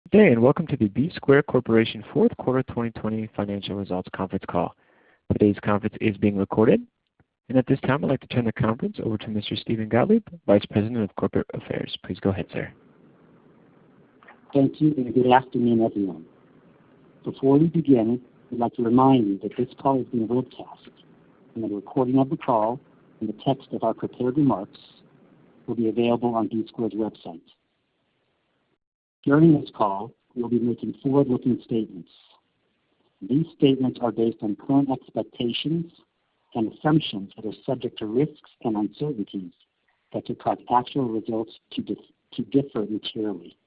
Good day and welcome to the Bsquare Corporation Fourth Quarter 2020 Financial Results Conference Call. Today's conference is being recorded. And at this time, I'd like to turn the conference over to Mr. Stephen Gottlieb, Vice President of Corporate Affairs. Please go ahead, sir. Thank you and good afternoon, everyone. Before we begin, we'd like to remind you that this call is being webcast, and the recording of the call and the text of our prepared remarks will be available on Bsquare's website. During this call, we will be making forward-looking statements. These statements are based on current expectations and assumptions that are subject to risks and uncertainties that could cause actual results to differ materially.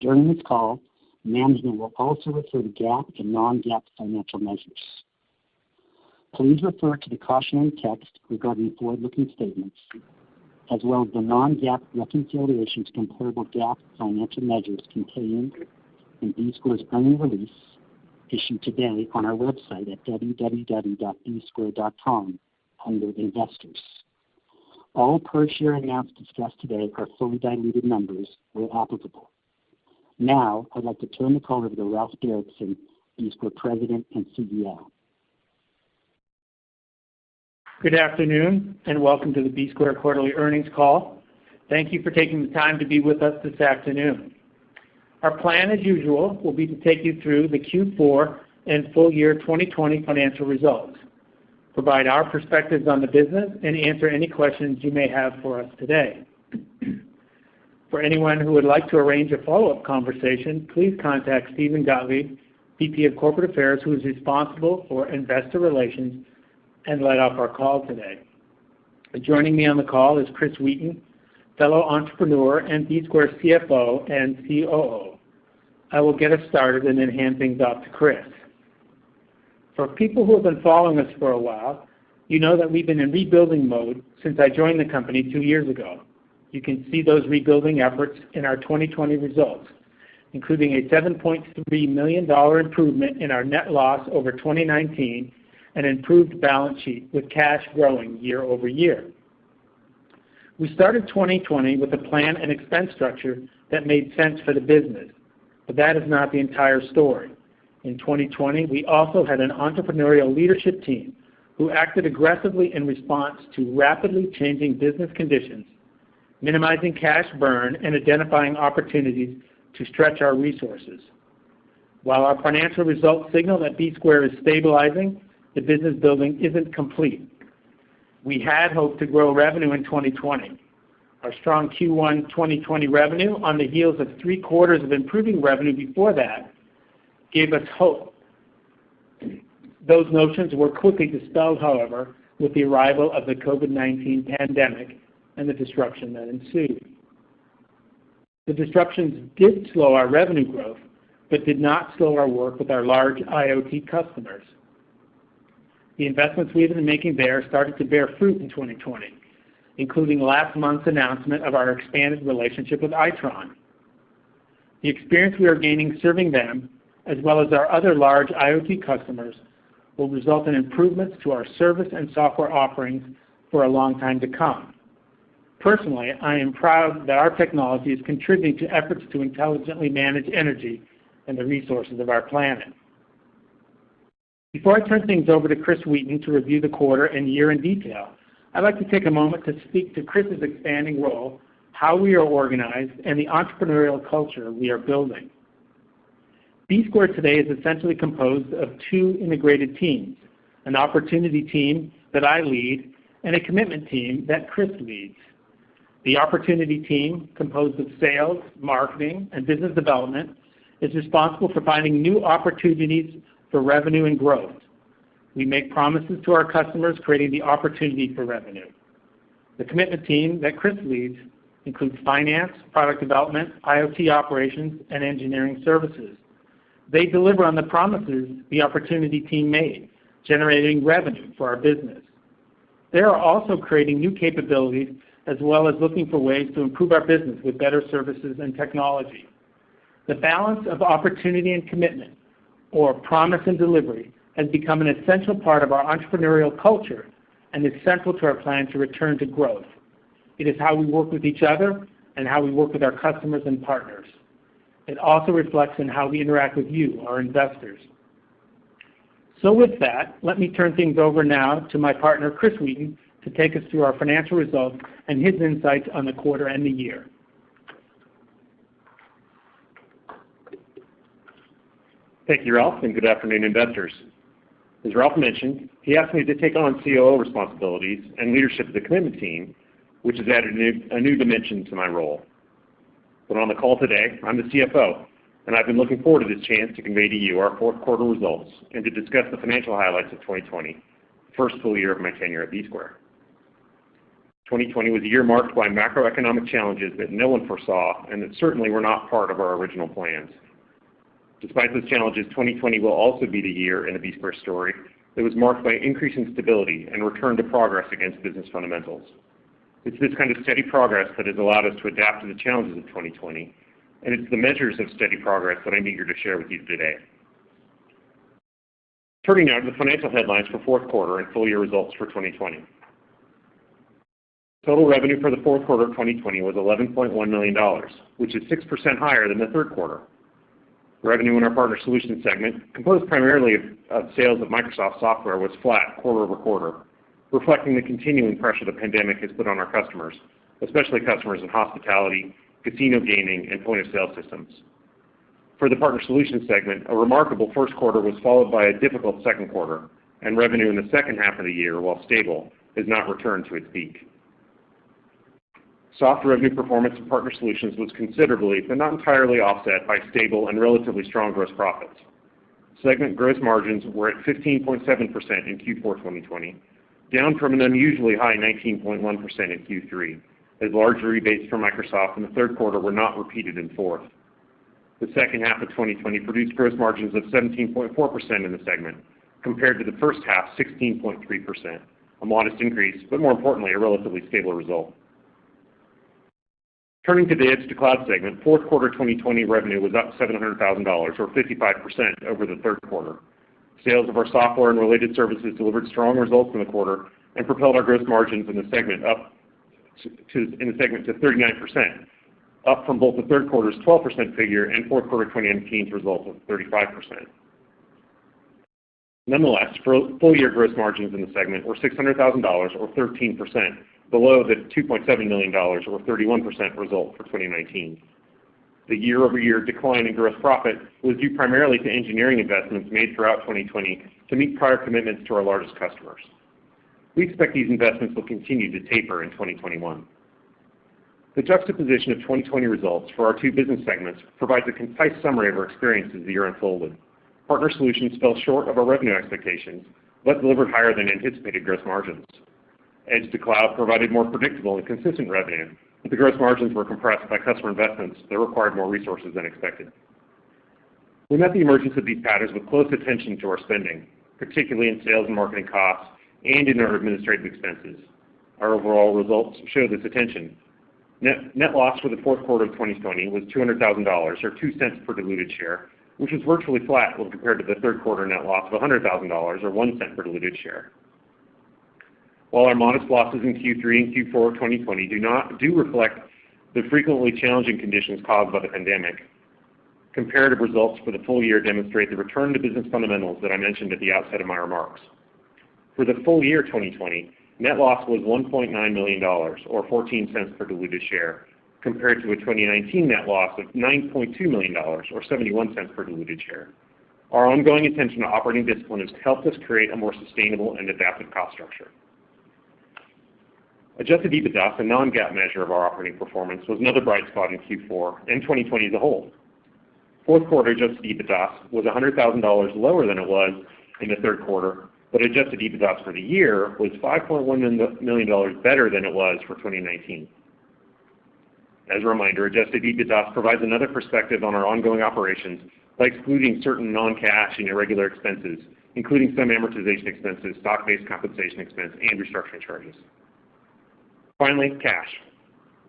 During this call, management will also refer to GAAP and non-GAAP financial measures. Please refer to the cautionary text regarding forward-looking statements, as well as the non-GAAP reconciliation to comparable GAAP financial measures contained in Bsquare's earnings release issued today on our website at www.bsquare.com under Investors. All per-share amounts discussed today are fully diluted numbers where applicable. Now, I'd like to turn the call over to Ralph Derrickson, Bsquare President and CEO. Good afternoon and welcome to the Bsquare Quarterly Earnings Call. Thank you for taking the time to be with us this afternoon. Our plan, as usual, will be to take you through the Q4 and full year 2020 financial results, provide our perspectives on the business, and answer any questions you may have for us today. For anyone who would like to arrange a follow-up conversation, please contact Stephen Gottlieb, VP of Corporate Affairs, who is responsible for investor relations and led off our call today. Joining me on the call is Chris Wheaton, fellow entrepreneur and Bsquare CFO and COO. I will get us started and then hand things off to Chris. For people who have been following us for a while, you know that we've been in rebuilding mode since I joined the company 2 years ago. You can see those rebuilding efforts in our 2020 results, including a $7.3 million improvement in our net loss over 2019, an improved balance sheet with cash growing year over year. We started 2020 with a plan and expense structure that made sense for the business, but that is not the entire story. In 2020, we also had an entrepreneurial leadership team who acted aggressively in response to rapidly changing business conditions, minimizing cash burn and identifying opportunities to stretch our resources. While our financial results signal that Bsquare is stabilizing, the business building isn't complete. We had hoped to grow revenue in 2020. Our strong Q1 2020 revenue, on the heels of 3 quarters of improving revenue before that, gave us hope. Those notions were quickly dispelled, however, with the arrival of the COVID-19 pandemic and the disruption that ensued. The disruptions did slow our revenue growth, but did not slow our work with our large IoT customers. The investments we have been making there started to bear fruit in 2020, including last month's announcement of our expanded relationship with Itron. The experience we are gaining serving them, as well as our other large IoT customers, will result in improvements to our service and software offerings for a long time to come. Personally, I am proud that our technology is contributing to efforts to intelligently manage energy and the resources of our planet. Before I turn things over to Chris Wheaton to review the quarter and year in detail, I'd like to take a moment to speak to Chris's expanding role, how we are organized, and the entrepreneurial culture we are building. Bsquare today is essentially composed of 2 integrated teams, an opportunity team that I lead and a commitment team that Chris leads. The opportunity team, composed of sales, marketing, and business development, is responsible for finding new opportunities for revenue and growth. We make promises to our customers, creating the opportunity for revenue. The commitment team that Chris leads includes finance, product development, IoT operations, and engineering services. They deliver on the promises the opportunity team made, generating revenue for our business. They are also creating new capabilities as well as looking for ways to improve our business with better services and technology. The balance of opportunity and commitment, or promise and delivery, has become an essential part of our entrepreneurial culture and is central to our plan to return to growth. It is how we work with each other and how we work with our customers and partners. It also reflects in how we interact with you, our investors. So with that, let me turn things over now to my partner, Chris Wheaton, to take us through our financial results and his insights on the quarter and the year. Thank you, Ralph, and good afternoon, investors. As Ralph mentioned, he asked me to take on COO responsibilities and leadership of the commitment team, which has added a new dimension to my role. But on the call today, I'm the CFO, and I've been looking forward to this chance to convey to you our fourth quarter results and to discuss the financial highlights of 2020, the first full year of my tenure at Bsquare. 2020 was a year marked by macroeconomic challenges that no one foresaw and that certainly were not part of our original plans. Despite those challenges, 2020 will also be the year in the Bsquare story that was marked by increasing stability and return to progress against business fundamentals. It's this kind of steady progress that has allowed us to adapt to the challenges of 2020, and it's the measures of steady progress that I'm eager to share with you today. Turning now to the financial headlines for fourth quarter and full year results for 2020. Total revenue for the fourth quarter of 2020 was $11.1 million, which is 6% higher than the third quarter. Revenue in our Partner Solutions segment, composed primarily of sales of Microsoft software, was flat quarter over quarter, reflecting the continuing pressure the pandemic has put on our customers, especially customers in hospitality, casino gaming, and point-of-sale systems. For the Partner Solutions segment, a remarkable first quarter was followed by a difficult second quarter, and revenue in the second half of the year, while stable, has not returned to its peak. Soft revenue performance in Partner Solutions was considerably, but not entirely, offset by stable and relatively strong gross profits. Segment gross margins were at 15.7% in Q4 2020, down from an unusually high 19.1% in Q3, as large rebates from Microsoft in the third quarter were not repeated in fourth. The second half of 2020 produced gross margins of 17.4% in the segment, compared to the first half 16.3%, a modest increase, but more importantly, a relatively stable result. Turning to the Edge to Cloud segment, fourth quarter 2020 revenue was up $700,000, or 55% over the third quarter. Sales of our software and related services delivered strong results in the quarter and propelled our gross margins in the segment to 39%, up from both the third quarter's 12% figure and fourth quarter 2019's result of 35%. Nonetheless, full year gross margins in the segment were $600,000, or 13%, below the $2.7 million, or 31% result for 2019. The year-over-year decline in gross profit was due primarily to engineering investments made throughout 2020 to meet prior commitments to our largest customers. We expect these investments will continue to taper in 2021. The juxtaposition of 2020 results for our two business segments provides a concise summary of our experience as the year unfolded. Partner Solutions fell short of our revenue expectations, but delivered higher than anticipated gross margins. Edge to Cloud provided more predictable and consistent revenue, but the gross margins were compressed by customer investments that required more resources than expected. We met the emergence of these patterns with close attention to our spending, particularly in sales and marketing costs and in our administrative expenses. Our overall results show this attention. Net loss for the fourth quarter of 2020 was $200,000, or 2 cents per diluted share, which was virtually flat when compared to the third quarter net loss of $100,000, or 1 cent per diluted share. While our modest losses in Q3 and Q4 of 2020 do reflect the frequently challenging conditions caused by the pandemic, comparative results for the full year demonstrate the return to business fundamentals that I mentioned at the outset of my remarks. For the full year 2020, net loss was $1.9 million, or 14 cents per diluted share, compared to a 2019 net loss of $9.2 million, or 71 cents per diluted share. Our ongoing attention to operating discipline has helped us create a more sustainable and adaptive cost structure. Adjusted EBITDA, a non-GAAP measure of our operating performance, was another bright spot in Q4 and 2020 as a whole. Fourth quarter adjusted EBITDA was $100,000 lower than it was in the third quarter, but adjusted EBITDA for the year was $5.1 million better than it was for 2019. As a reminder, adjusted EBITDA provides another perspective on our ongoing operations by excluding certain non-cash and irregular expenses, including some amortization expenses, stock-based compensation expense, and restructuring charges. Finally, cash.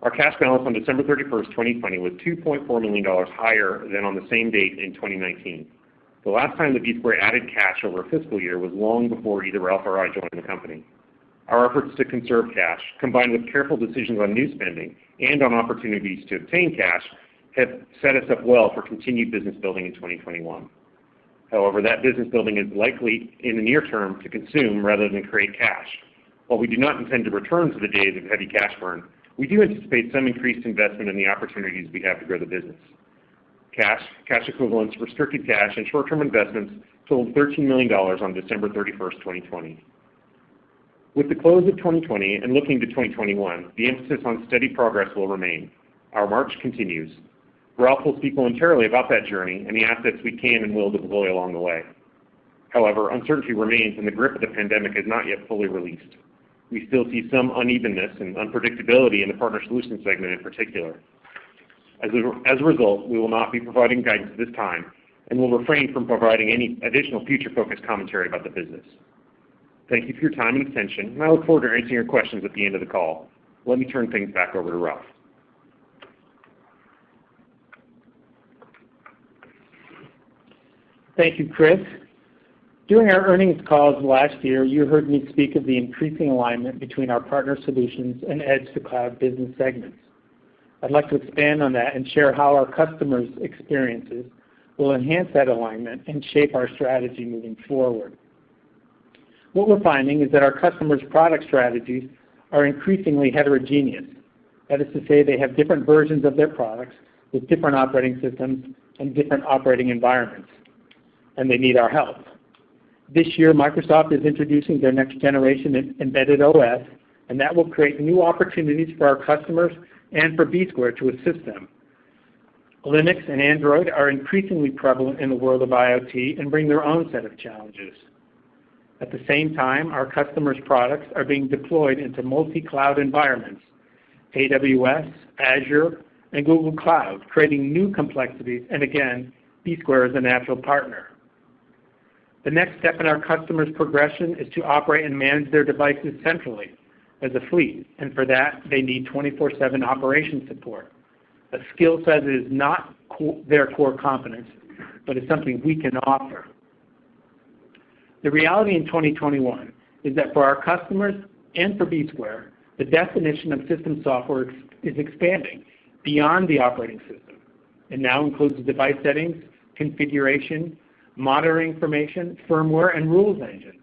Our cash balance on December 31st, 2020 was $2.4 million higher than on the same date in 2019. The last time that Bsquare added cash over a fiscal year was long before either Ralph or I joined the company. Our efforts to conserve cash, combined with careful decisions on new spending and on opportunities to obtain cash, have set us up well for continued business building in 2021. However, that business building is likely in the near term to consume rather than create cash. While we do not intend to return to the days of heavy cash burn, we do anticipate some increased investment in the opportunities we have to grow the business. Cash equivalents, restricted cash, and short-term investments totaled $13 million on December 31st, 2020. With the close of 2020 and looking to 2021, the emphasis on steady progress will remain. Our march continues. Ralph will speak momentarily about that journey and the assets we can and will deploy along the way. However, uncertainty remains and the grip of the pandemic is not yet fully released. We still see some unevenness and unpredictability in the Partner Solutions segment in particular. As a result, we will not be providing guidance at this time and will refrain from providing any additional future-focused commentary about the business. Thank you for your time and attention, and I look forward to answering your questions at the end of the call. Let me turn things back over to Ralph. Thank you, Chris. During our earnings calls last year, you heard me speak of the increasing alignment between our Partner Solutions and Edge to Cloud business segments. I'd like to expand on that and share how our customers' experiences will enhance that alignment and shape our strategy moving forward. What we're finding is that our customers' product strategies are increasingly heterogeneous. That is to say, they have different versions of their products with different operating systems and different operating environments, and they need our help. This year, Microsoft is introducing their next generation embedded OS, and that will create new opportunities for our customers and for Bsquare to assist them. Linux and Android are increasingly prevalent in the world of IoT and bring their own set of challenges. At the same time, our customers' products are being deployed into multi-cloud environments, AWS, Azure, and Google Cloud, creating new complexities, and again, Bsquare is a natural partner. The next step in our customers' progression is to operate and manage their devices centrally as a fleet, and for that, they need 24/7 operation support. A skill set that is not their core competence, but is something we can offer. The reality in 2021 is that for our customers and for Bsquare, the definition of system software is expanding beyond the operating system. It now includes device settings, configuration, monitoring information, firmware, and rules engines.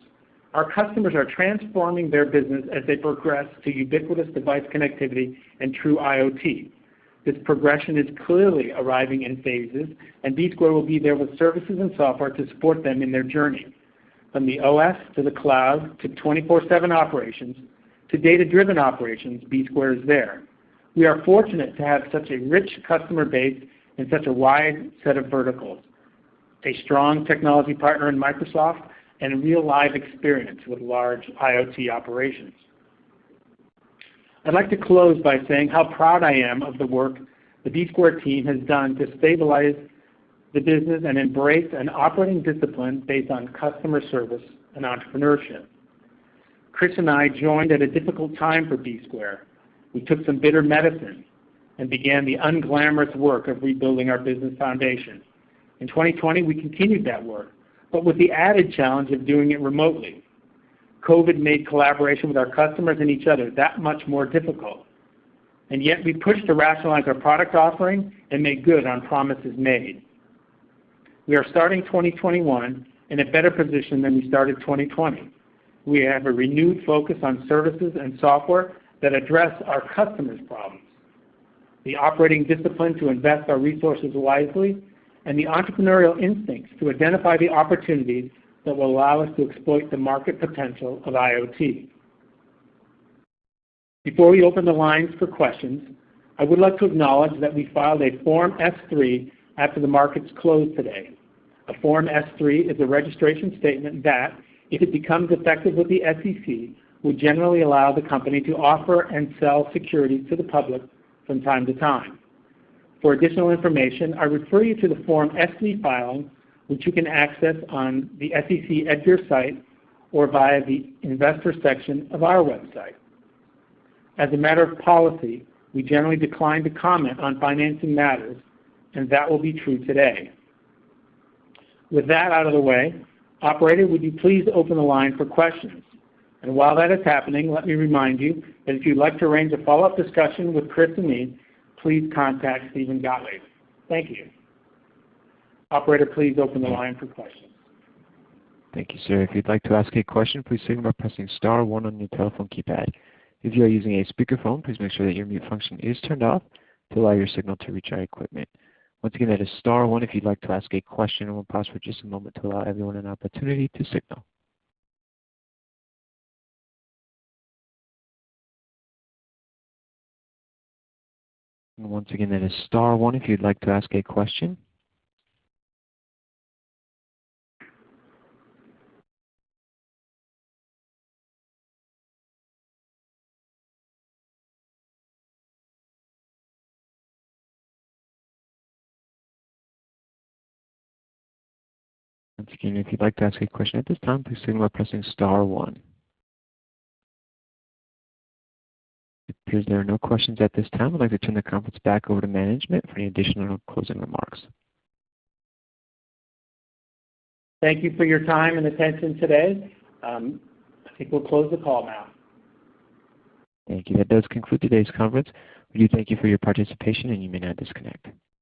Our customers are transforming their business as they progress to ubiquitous device connectivity and true IoT. This progression is clearly arriving in phases, and Bsquare will be there with services and software to support them in their journey. From the OS to the cloud to 24/7 operations to data-driven operations, Bsquare is there. We are fortunate to have such a rich customer base and such a wide set of verticals, a strong technology partner in Microsoft, and real live experience with large IoT operations. I'd like to close by saying how proud I am of the work the Bsquare team has done to stabilize the business and embrace an operating discipline based on customer service and entrepreneurship. Chris and I joined at a difficult time for Bsquare. We took some bitter medicine and began the unglamorous work of rebuilding our business foundation. In 2020, we continued that work, but with the added challenge of doing it remotely. COVID made collaboration with our customers and each other that much more difficult. And yet we pushed to rationalize our product offering and make good on promises made. We are starting 2021 in a better position than we started 2020. We have a renewed focus on services and software that address our customers' problems, the operating discipline to invest our resources wisely, and the entrepreneurial instincts to identify the opportunities that will allow us to exploit the market potential of IoT. Before we open the lines for questions, I would like to acknowledge that we filed a Form S-3 after the markets closed today. A Form S-3 is a registration statement that, if it becomes effective with the SEC, would generally allow the company to offer and sell securities to the public from time to time. For additional information, I refer you to the Form S-3 filing, which you can access on the SEC EDGAR site or via the investor section of our website. As a matter of policy, we generally decline to comment on financing matters, and that will be true today. With that out of the way, operator, would you please open the line for questions? And while that is happening, let me remind you that if you'd like to arrange a follow-up discussion with Chris and me, please contact Stephen Gottlieb. Thank you. Operator, please open the line for questions. Thank you, sir. If you'd like to ask a question, please signal by pressing star 1 on your telephone keypad. If you are using a speakerphone, please make sure that your mute function is turned off to allow your signal to reach our equipment. Once again, that is star 1 if you'd like to ask a question, and we'll pause for just a moment to allow everyone an opportunity to signal. And once again, that is star 1 if you'd like to ask a question. Once again, if you'd like to ask a question at this time, please signal by pressing star 1. It appears there are no questions at this time. I'd like to turn the conference back over to management for any additional closing remarks. Thank you for your time and attention today. I think we'll close the call now. Thank you. That does conclude today's conference. We do thank you for your participation, and you may now disconnect.